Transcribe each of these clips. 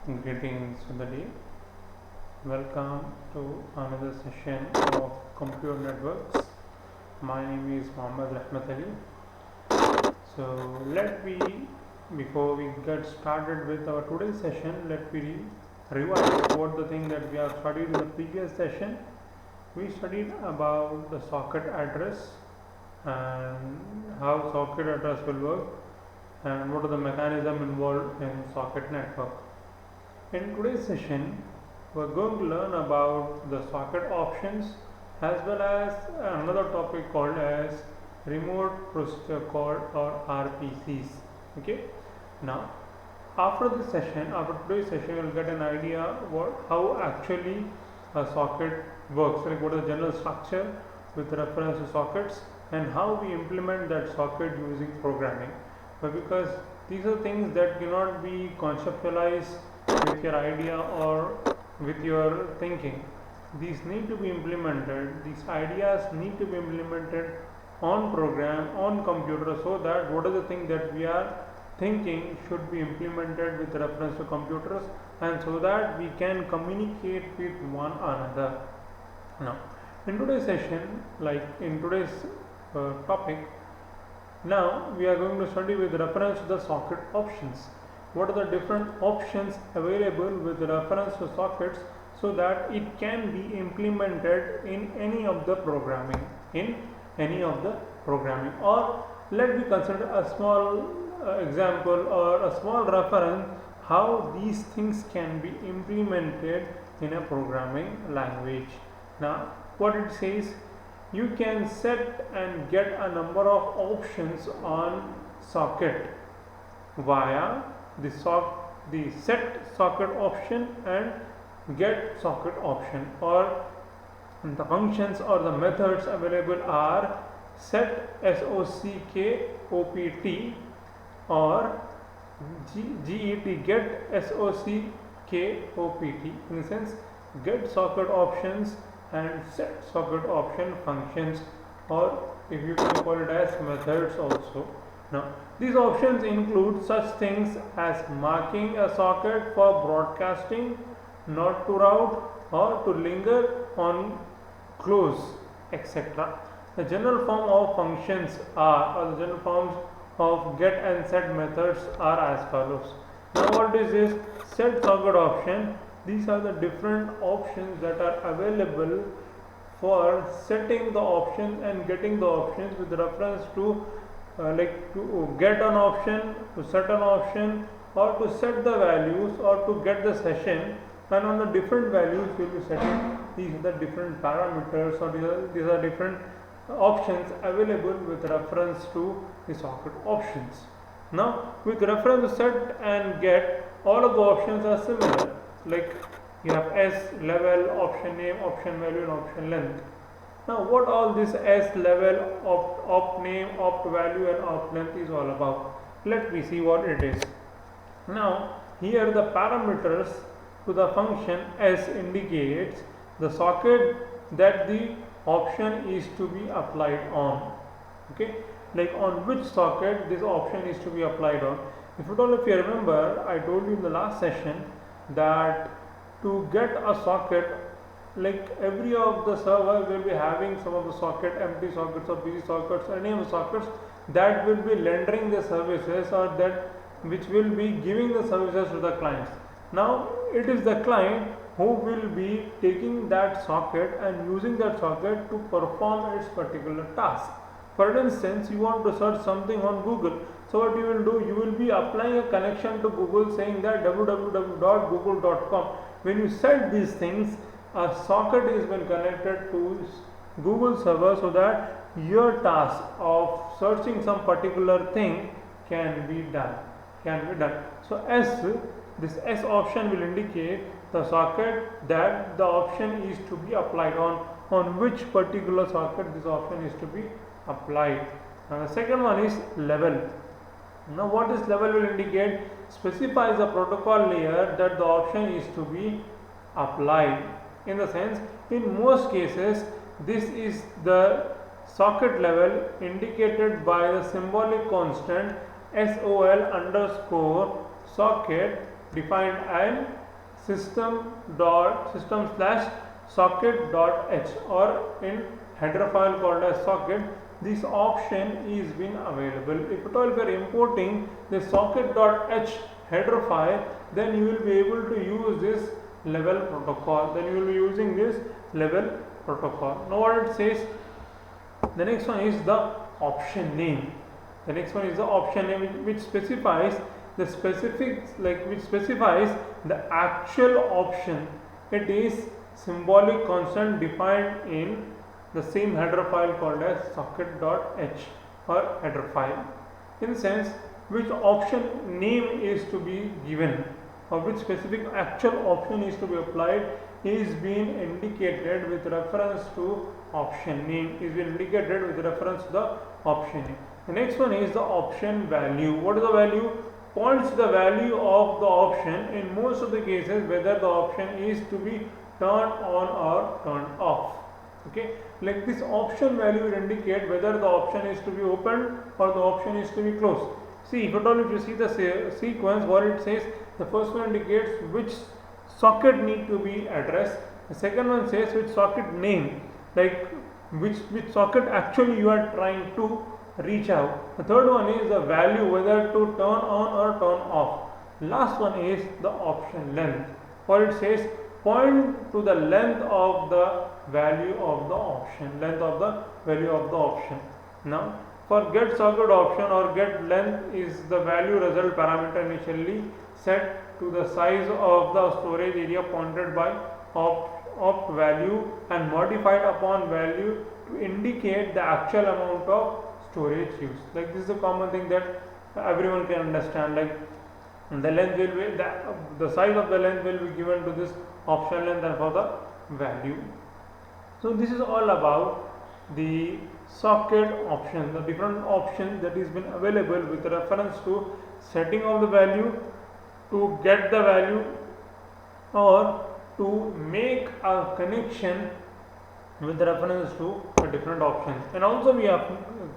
Greetings for the day. Welcome to another session of Computer Networks. My name is Mohammad Rahmat Ali. So before we get started with our today's session, let me revise what the thing that we have studied in the previous session. We studied about the socket address and how socket address will work and what are the mechanism involved in socket network. In today's session, we're going to learn about the socket options as well as another topic called as remote procedure called or RPCs. Okay. Now, after today's session, you'll get an idea how actually a socket works. Like what is the general structure with reference to sockets and how we implement that socket using programming. But because these are things that cannot be conceptualized with your idea or with your thinking. These need to be implemented, these ideas need to be implemented on program, on computer, so that what are the things that we are thinking should be implemented with reference to computers, and so that we can communicate with one another. Now, in today's session, like in today's topic, now we are going to study with reference to the socket options. What are the different options available with reference to sockets so that it can be implemented in any of the programming, or let me consider a small example or a small reference how these things can be implemented in a programming language. Now what it says, you can set and get a number of options on socket via the set socket option and get socket option, or the functions or the methods available are set SOCK or get SOCK. In the sense, get socket options and set socket option functions, or if you can call it as methods also. Now, these options include such things as marking a socket for broadcasting, not to route, or to linger on close, etc. The general form of functions are, or the general forms of get and set methods are as follows. Now, what is this set socket option? These are the different options that are available for setting the options and getting the options with reference to like to get an option, to set an option, or to set the values, or to get the session, and on the different values we will be setting these are the different parameters, or these are different options available with reference to the socket options. Now with reference to set and get, all of the options are similar, like you have S level, option name, option value, and option length. Now what all this S level, opt name, opt value and opt length is all about? Let me see what it is. Now here the parameters to the function S indicates the socket that the option is to be applied on. Okay, like on which socket this option is to be applied on. If you remember, I told you in the last session that to get a socket, like every of the server will be having some of the socket, empty sockets or busy sockets, any of the sockets that will be rendering the services, or that which will be giving the services to the clients. Now it is the client who will be taking that socket and using that socket to perform its particular task. For instance, you want to search something on Google. So what you will do, you will be applying a connection to Google saying that www.google.com. When you set these things, a socket is been connected to Google server so that your task of searching some particular thing can be done. So this S option will indicate the socket that the option is to be applied on which particular socket this option is to be applied. And the second one is level. Now what this level will indicate, specifies a protocol layer that the option is to be applied. In the sense, in most cases this is the socket level indicated by the symbolic constant SOL underscore socket defined and system slash socket dot h, or in header file called as socket. This option is been available. If at all we are importing the socket.h header file, then you will be able to use this level protocol. Then you will be using this level protocol. Now what it says, the next one is the option name. The next one is the option name, which specifies the specifics, like which specifies the actual option. It is symbolic constant defined in the same header file called as socket.h or header file. In the sense, which option name is to be given or which specific actual option is to be applied is being indicated with reference to option name, is being indicated with reference to the option name. The next one is the option value. What is the value? Points the value of the option in most of the cases whether the option is to be turned on or turned off. Okay, like this option value will indicate whether the option is to be opened or the option is to be closed. See, if at all if you see the sequence, what it says, the first one indicates which socket need to be addressed. The second one says which socket name, like which socket actually you are trying to reach out. The third one is the value, whether to turn on or turn off. Last one is the option length. What it says, point to the length of the value of the option, length of the value of the option. Now for get socket option or get length is the value result parameter initially set to the size of the storage area pointed by opt value and modified upon value to indicate the actual amount of storage used. Like this is a common thing that everyone can understand. Like the length will be the size of the length will be given to this option length and for the value. So this is all about the socket option, the different options that is been available with reference to setting of the value, to get the value, or to make a connection with reference to a different options. And also we have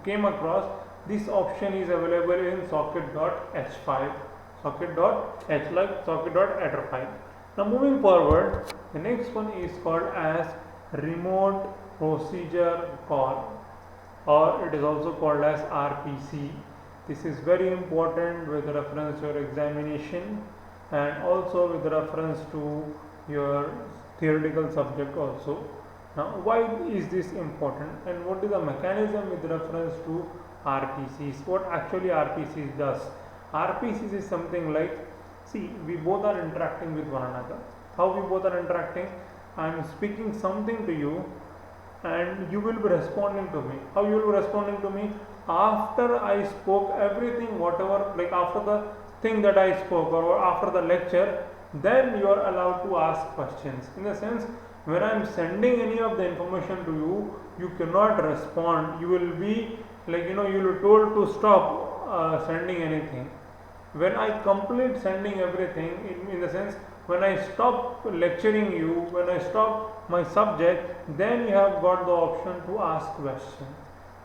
came across this option is available in socket.h file, socket.h, like socket.header file. Now moving forward, the next one is called as remote procedure call, or it is also called as RPC. This is very important with reference to your examination and also with reference to your theoretical subject also. Now why is this important and what is the mechanism with reference to RPCs? What actually RPCs does? RPCs is something like, see, we both are interacting with one another. How we both are interacting? I am speaking something to you and you will be responding to me. How you will be responding to me? After I spoke everything, whatever, like after the thing that I spoke or after the lecture, then you are allowed to ask questions. In the sense, when I am sending any of the information to you, you cannot respond. You will be like, you will be told to stop sending anything. When I complete sending everything, in the sense, when I stop lecturing you, when I stop my subject, then you have got the option to ask questions.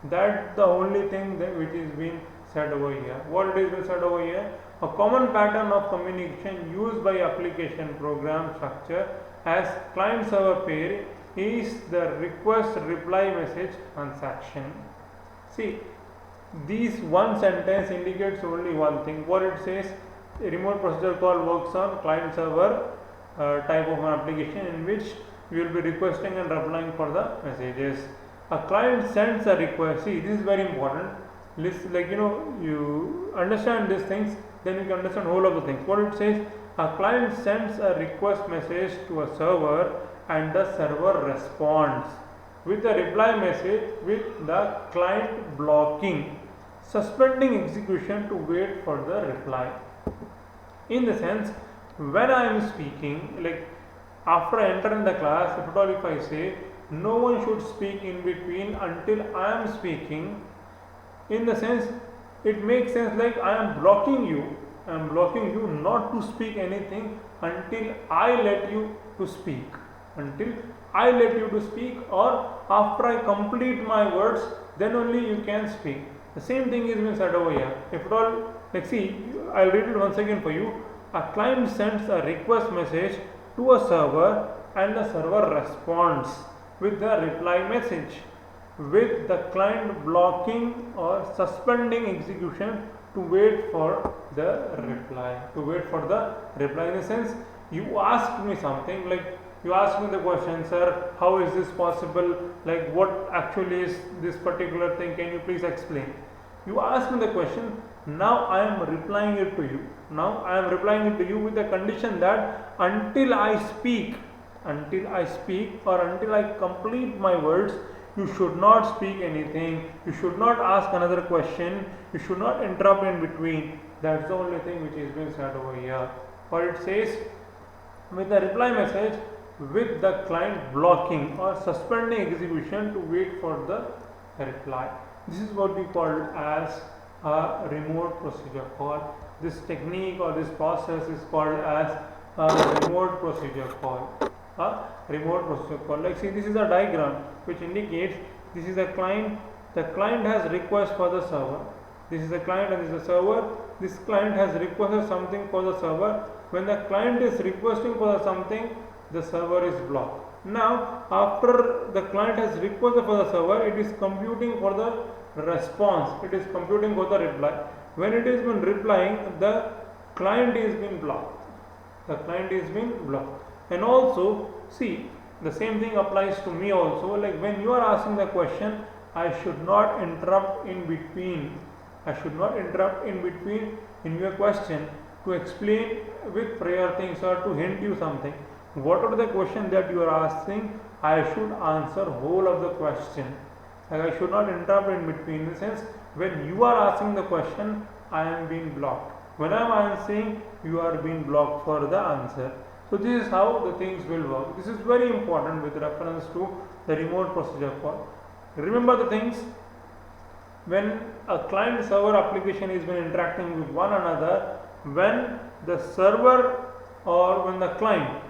That's the only thing that which is being said over here. What is being said over here? A common pattern of communication used by application program structure as client server pair is the request reply message transaction. See, this one sentence indicates only one thing. What it says, a remote procedure call works on client server type of an application in which you will be requesting and replying for the messages. A client sends a request. See, this is very important. Like you understand these things, then you can understand whole of the things. What it says, a client sends a request message to a server and the server responds with a reply message with the client blocking, suspending execution to wait for the reply. In the sense, when I am speaking, like after I enter in the class, if at all if I say no one should speak in between until I am speaking, in the sense it makes sense like I am blocking you. I am blocking you not to speak anything until I let you to speak. Until I let you to speak, or after I complete my words, then only you can speak. The same thing is being said over here. If at all, like see, I'll read it once again for you. a client sends a request message to a server and the server responds with the reply message, with the client blocking or suspending execution to wait for the reply. To wait for the reply in the sense, you asked me something, like you asked me the question, sir, how is this possible? Like, what actually is this particular thing? Can you please explain? You asked me the question, now I am replying it to you. Now I am replying it to you with the condition that until I speak or until I complete my words, you should not speak anything, you should not ask another question, you should not interrupt in between. That's the only thing which is being said over here. Or it says, with the reply message, with the client blocking or suspending execution to wait for the reply. This is what we call as a remote procedure call. This technique or this process is called as a remote procedure call. A remote procedure call. Like, see, this is a diagram which indicates this is a client. The client has request for the server. This is the client and this is the server. This client has requested something for the server. When the client is requesting for something, the server is blocked. Now, after the client has requested for the server, it is computing for the response. It is computing for the reply. When it is been replying, the client is being blocked. The client is being blocked. And also, see, the same thing applies to me also. Like, when you are asking the question, I should not interrupt in between. I should not interrupt in between in your question to explain with prior things or to hint you something. Whatever the question that you are asking, I should answer whole of the question. Like, I should not interrupt in between. In the sense, when you are asking the question, I am being blocked. When I am answering, you are being blocked for the answer. So this is how the things will work. This is very important with reference to the remote procedure call. Remember the things, when a client server application is been interacting with one another, when the server or when the client,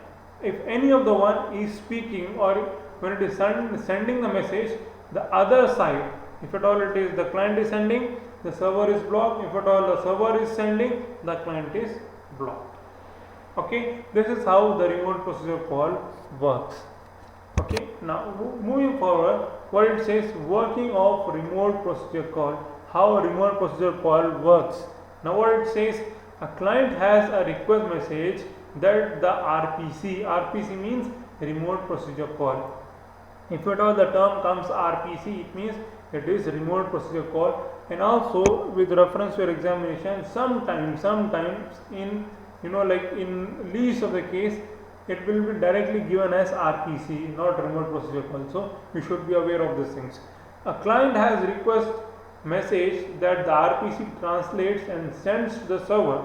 if any of the one is speaking or when it is sending the message, the other side, if at all it is the client is sending, the server is blocked. If at all the server is sending, the client is blocked. Okay, this is how the remote procedure call works. Okay, now moving forward, what it says, working of remote procedure call, how a remote procedure call works. Now what it says, a client has a request message that the RPC means remote procedure call. If at all the term comes RPC, it means it is remote procedure call. And also with reference to your examination, sometimes in, like in least of the case, it will be directly given as RPC, not remote procedure call. So you should be aware of these things. A client has request message that the RPC translates and sends to the server.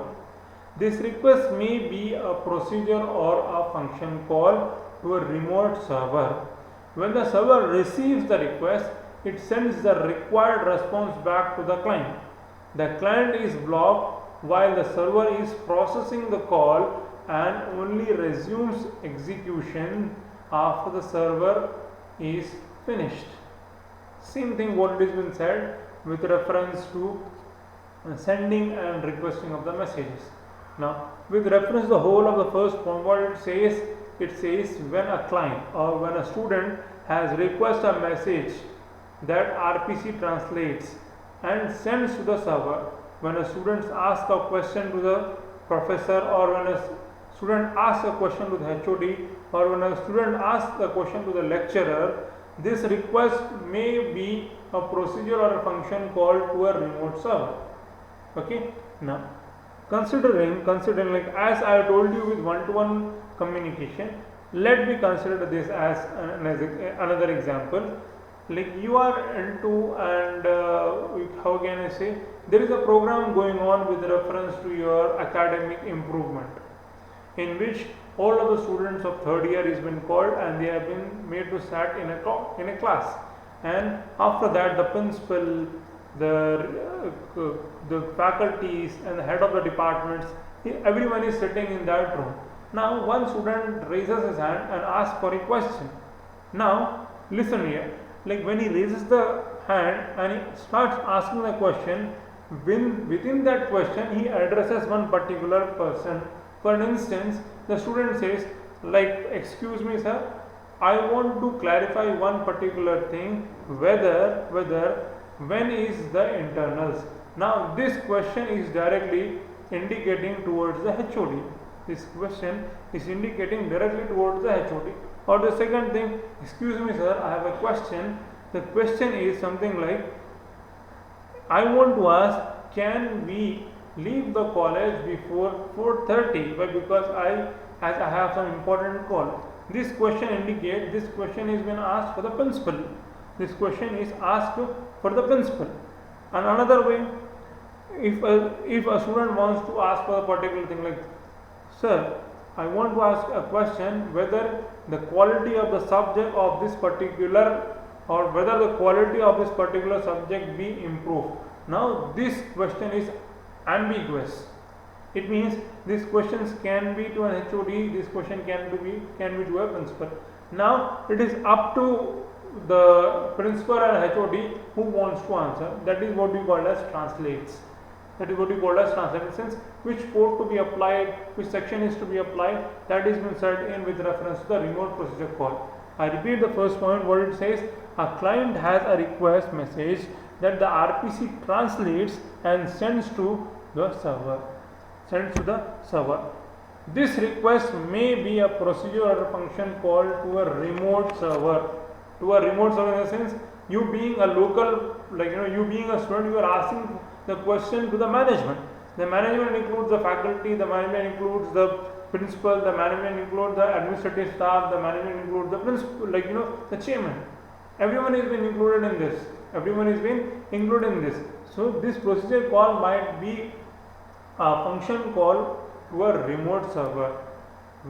This request may be a procedure or a function call to a remote server. When the server receives the request, it sends the required response back to the client. The client is blocked while the server is processing the call and only resumes execution after the server is finished. Same thing what it has been said with reference to sending and requesting of the messages. Now, with reference to the whole of the first point, what it says when a client or when a student has requested a message that RPC translates and sends to the server. When a student asks a question to the professor, or when a student asks a question to the HOD, or when a student asks a question to the lecturer, this request may be a procedure or a function called to a remote server. Okay, now considering like as I told you with one-to-one communication, let me consider this as another example. Like you are into, and how can I say, there is a program going on with reference to your academic improvement, in which all of the students of third year is been called and they have been made to sat in a class, and after that the principal, the faculties and the head of the departments, everyone is sitting in that room. Now one student raises his hand and asks for a question. Now listen here, like when he raises the hand and he starts asking the question, within that question he addresses one particular person For instance, the student says, like, excuse me, sir, I want to clarify one particular thing, whether when is the internals. Now this question is directly indicating towards the HOD. This question is indicating directly towards the HOD. Or the second thing, excuse me, sir, I have a question. The question is something like, I want to ask, can we leave the college before 4:30? Why? Because as I have some important call. This question indicates this question is been asked for the principal. This question is asked for the principal. And another way, if a student wants to ask for a particular thing, like, sir, I want to ask a question whether the quality of the subject of this particular, or whether the quality of this particular subject be improved. Now this question is ambiguous. It means these questions can be to an HOD, this question can be to a principal. Now it is up to the principal and HOD who wants to answer. That is what we call as translates. That is what we call as translate. Since which port to be applied, which section is to be applied, that is been set in with reference to the remote procedure call. I repeat the first point. What it says: a client has a request message that the RPC translates and sends to the server. This request may be a procedure or a function call to a remote server. To a remote server in the sense, you being a local, like, you being a student, you are asking the question to the management. The management includes the faculty, the management includes the principal, the management includes the administrative staff, the management includes the principal, the chairman. Everyone is being included in this. So this procedure call might be a function call to a remote server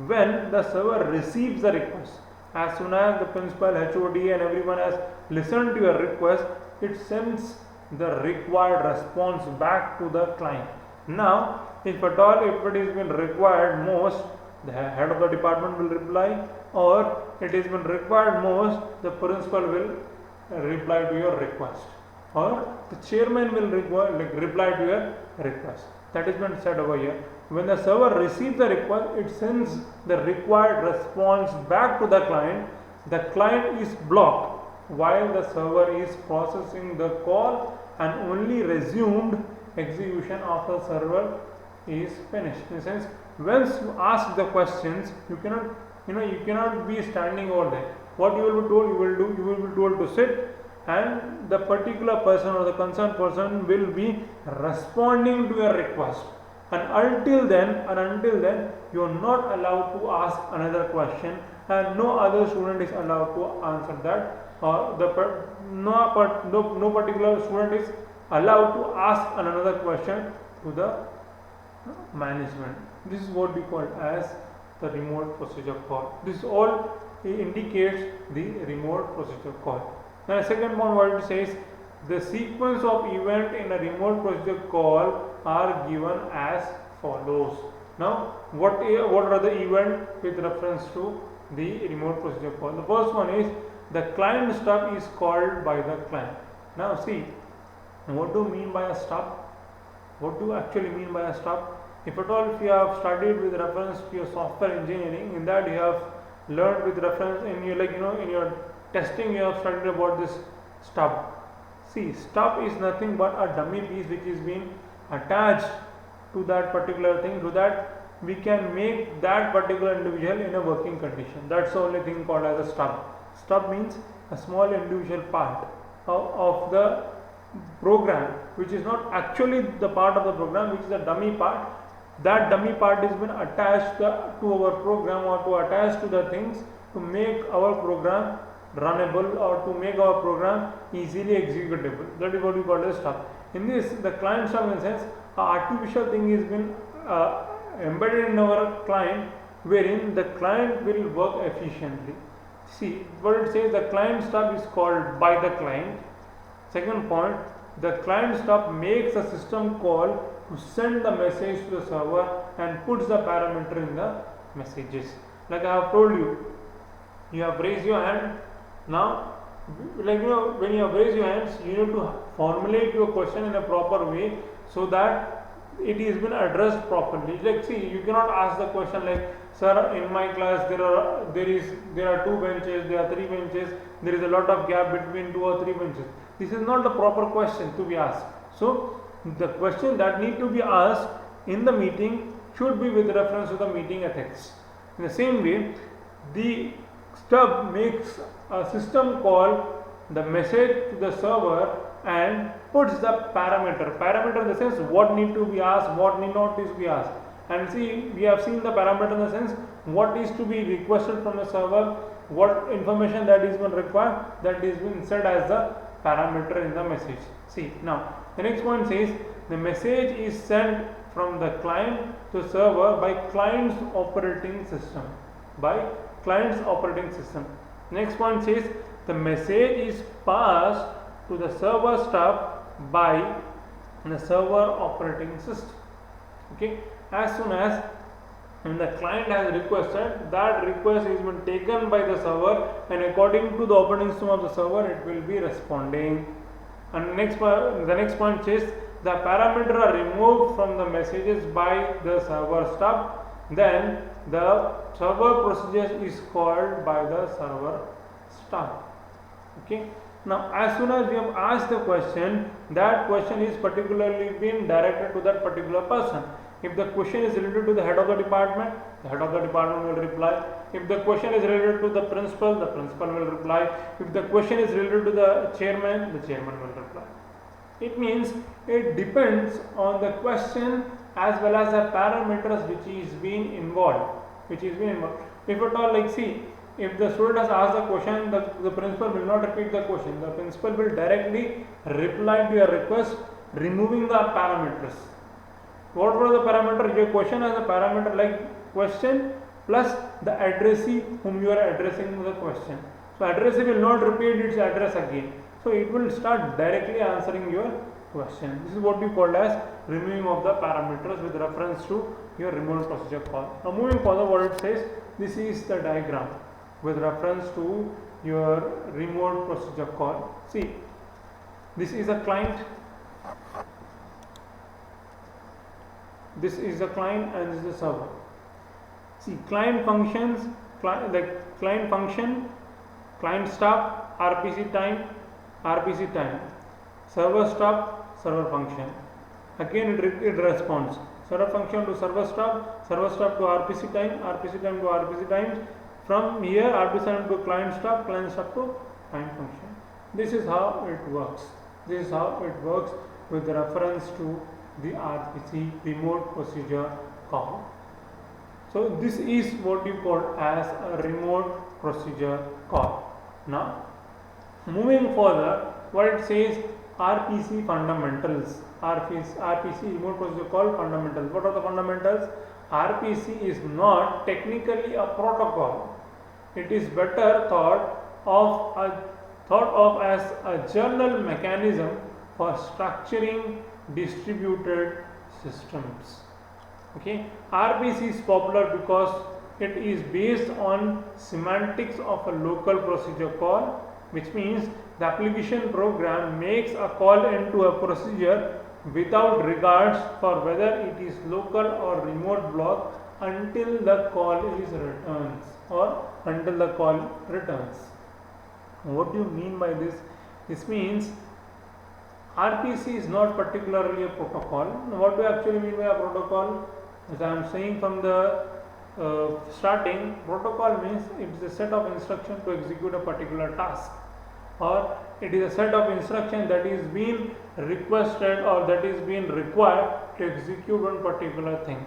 when the server receives the request. As soon as the principal, HOD and everyone has listened to your request, it sends the required response back to the client. Now, if at all, if it is been required most, the head of the department will reply, or it is been required most, the principal will reply to your request, or the chairman will reply to your request. That has been said over here. When the server receives the request, it sends the required response back to the client. The client is blocked while the server is processing the call, and only resumed execution after the server is finished. In a sense, once you ask the questions, you cannot be standing over there. What you will be told, you will be told to sit, and the particular person or the concerned person will be responding to your request. And until then, you are not allowed to ask another question, and no other student is allowed to answer that. No particular student is allowed to ask another question to the management. This is what we call as the remote procedure call. This all indicates the remote procedure call. Now, second point, what it says, the sequence of event in a remote procedure call are given as follows. Now, what are the event with reference to the remote procedure call? The first one is the client stub is called by the client. Now, see, what do you mean by a stub? What do you actually mean by a stub? If at all, if you have studied with reference to your software engineering, in that you have learned with reference in your in your testing, you have studied about this stub. See, stub is nothing but a dummy piece which is being attached to that particular thing, so that we can make that particular individual in a working condition. That's the only thing called as a stub. Stub means a small individual part of the program, which is not actually the part of the program, which is a dummy part. That dummy part has been attached to our program, or to attach to the things to make our program runnable, or to make our program easily executable. That is what we call as stub. In this, the client stub, in the sense, an artificial thing is been embedded in our client, wherein the client will work efficiently. See, what it says, the client stub is called by the client. Second point, the client stub makes a system call to send the message to the server and puts the parameter in the messages. Like I have told you, you have raised your hand. Now, when you have raised your hands, you need to formulate your question in a proper way, so that it is been addressed properly. Like, see, you cannot ask the question like, sir, in my class there are two benches, there are three benches, there is a lot of gap between two or three benches. This is not the proper question to be asked. So the question that need to be asked in the meeting should be with reference to the meeting ethics. In the same way, the stub makes a system call the message to the server and puts the parameter in the sense what need to be asked, what need not is be asked. And see, we have seen the parameter in the sense what is to be requested from the server, what information that is been required, that is been set as the parameter in the message. See, now the next point says the message is sent from the client to server by client's operating system. Next point says the message is passed to the server stub by the server operating system. Okay, as soon as the client has requested, that request is been taken by the server, and according to the operating system of the server, it will be responding. And the next point says the parameter are removed from the messages by the server stub, then the server procedure is called by the server stub. Okay. Now, as soon as we have asked the question, that question is particularly being directed to that particular person. If the question is related to the head of the department will reply. If the question is related to the principal will reply. If the question is related to the chairman will reply. It means it depends on the question as well as the parameters which is being involved. If at all, like, see, if the student has asked the question, the principal will not repeat the question. The principal will directly reply to your request, removing the parameters. What were the parameter? Your question has a parameter like question plus the addressee whom you are addressing the question. So addressee will not repeat its address again. So it will start directly answering your question. This is what you call as removing of the parameters with reference to your remote procedure call. Now moving further, what it says, this is the diagram with reference to your remote procedure call. See, this is a client, and this is the server. See, client functions, client function, client stub, RPC time, server stub, server function. Again it responds. Server function to server stub to RPC time to RPC time. From here, RPC time to client stub to client function. This is how it works. With reference to the RPC, remote procedure call. So this is what you call as a remote procedure call. Now, moving further, what it says, RPC fundamentals. RPC remote procedure call fundamentals. What are the fundamentals? RPC is not technically a protocol. It is better thought of as a general mechanism for structuring distributed systems. Okay, RPC is popular because it is based on semantics of a local procedure call, which means the application program makes a call into a procedure without regards for whether it is local or remote block until the call returns. What do you mean by this? This means RPC is not particularly a protocol. What do you actually mean by a protocol? As I am saying from the starting, protocol means it is a set of instructions to execute a particular task, or it is a set of instructions that is being requested or that is being required to execute one particular thing.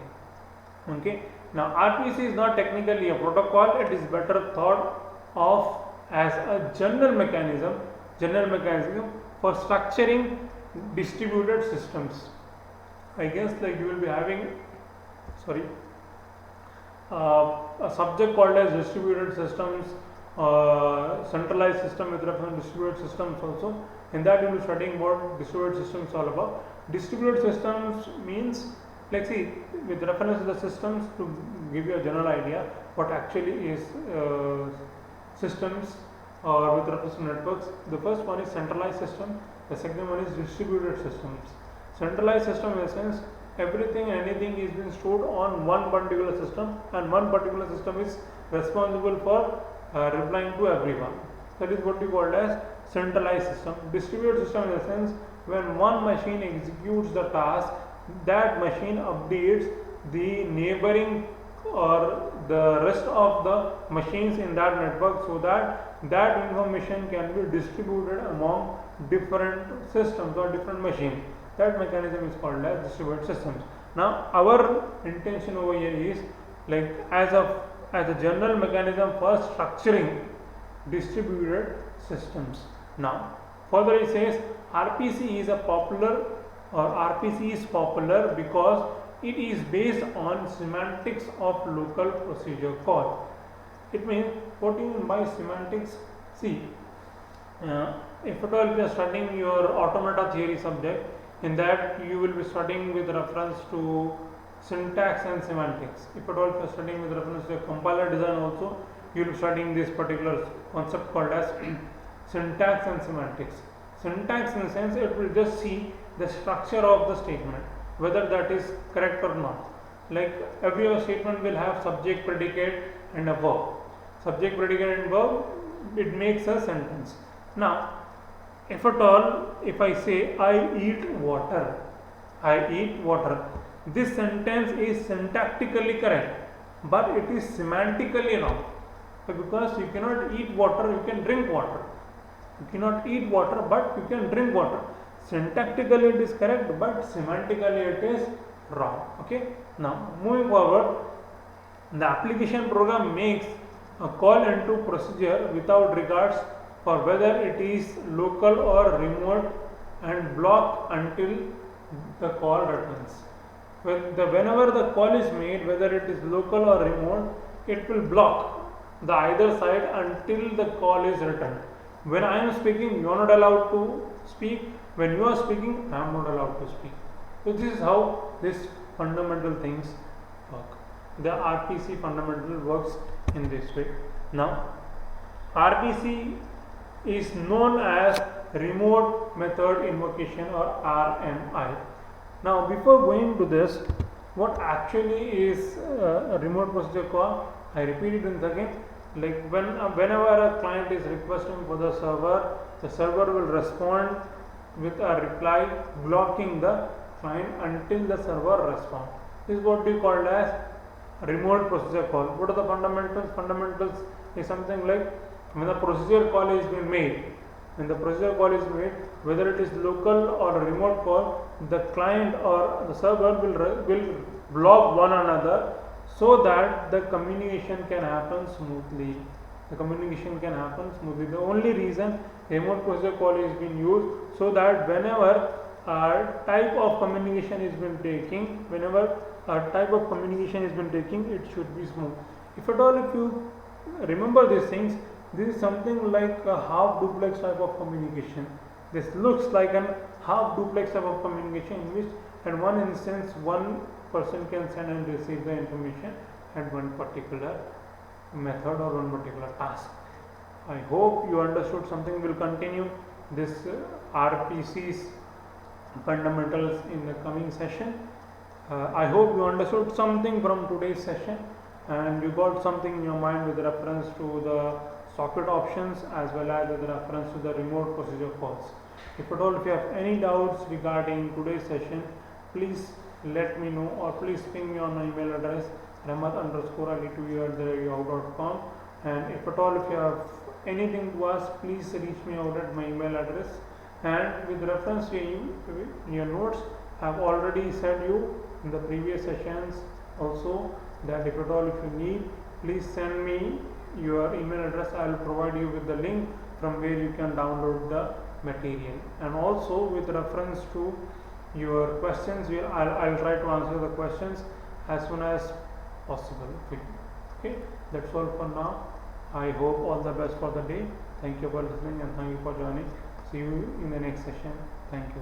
Okay. Now RPC is not technically a protocol. It is better thought of as a general mechanism for structuring distributed systems. I guess like you will be having a subject called as distributed systems, centralized system with reference to distributed systems also. In that you will be studying what distributed systems is all about. Distributed systems means, like, see, with reference to the systems, to give you a general idea what actually is systems or with reference to networks. The first one is centralized system, the second one is distributed systems. Centralized system in the sense everything and anything is being stored on one particular system, and one particular system is responsible for replying to everyone. That is what we call as centralized system. Distributed system in the sense when one machine executes the task, that machine updates the neighboring or the rest of the machines in that network, so that that information can be distributed among different systems or different machines. That mechanism is called as distributed systems. Now our intention over here is like as a general mechanism for structuring distributed systems. Now further it says RPC is a popular or RPC is popular because it is based on semantics of local procedure call. It means, what do you mean by semantics? See, if at all you are studying your automata theory subject, in that you will be studying with reference to syntax and semantics. If at all you are studying with reference to compiler design also, you will be studying this particular concept called as syntax and semantics. Syntax in the sense it will just see the structure of the statement, whether that is correct or not. Like every statement will have subject, predicate and a verb. Subject, predicate and verb, it makes a sentence. Now if at all, if I say I eat water, this sentence is syntactically correct, but it is semantically wrong. Because you cannot eat water, you can drink water. You cannot eat water, but you can drink water. Syntactically it is correct, but semantically it is wrong. Okay. Now moving forward, the application program makes a call into procedure without regards for whether it is local or remote and block until the call returns. Whenever the call is made, whether it is local or remote, it will block the either side until the call is returned. When I am speaking, you are not allowed to speak. When you are speaking, I am not allowed to speak. So this is how this fundamental things work. The RPC fundamental works in this way. Now RPC is known as remote method invocation or RMI. Now before going to this, what actually is a remote procedure call? I repeat it once again. Like whenever a client is requesting for the server will respond with a reply blocking the client until the server responds. This is what we call as remote procedure call. What are the fundamentals? Fundamentals is something like when the procedure call is being made, whether it is local or a remote call, the client or the server will block one another so that the communication can happen smoothly. The only reason remote procedure call is being used, so that whenever a type of communication is been taking, it should be smooth. If at all, if you remember these things, this is something like a half duplex type of communication. This looks like a half duplex type of communication in which at one instance one person can send and receive the information at one particular method or one particular task. I hope you understood something. Will continue this RPC's fundamentals in the coming session. I hope you understood something from today's session and you got something in your mind with reference to the socket options as well as with reference to the remote procedure calls. If at all, if you have any doubts regarding today's session, please let me know or please ping me on my email address rahmat_ali2@yahoo.com. And if at all, if you have anything to ask, please reach me out at my email address. And with reference to your notes, I have already said you in the previous sessions also that if at all, if you need, please send me your email address. I will provide you with the link from where you can download the material. And also with reference to your questions, I'll try to answer the questions as soon as possible for you. Okay, that's all for now. I hope all the best for the day. Thank you for listening and thank you for joining. See you in the next session. Thank you.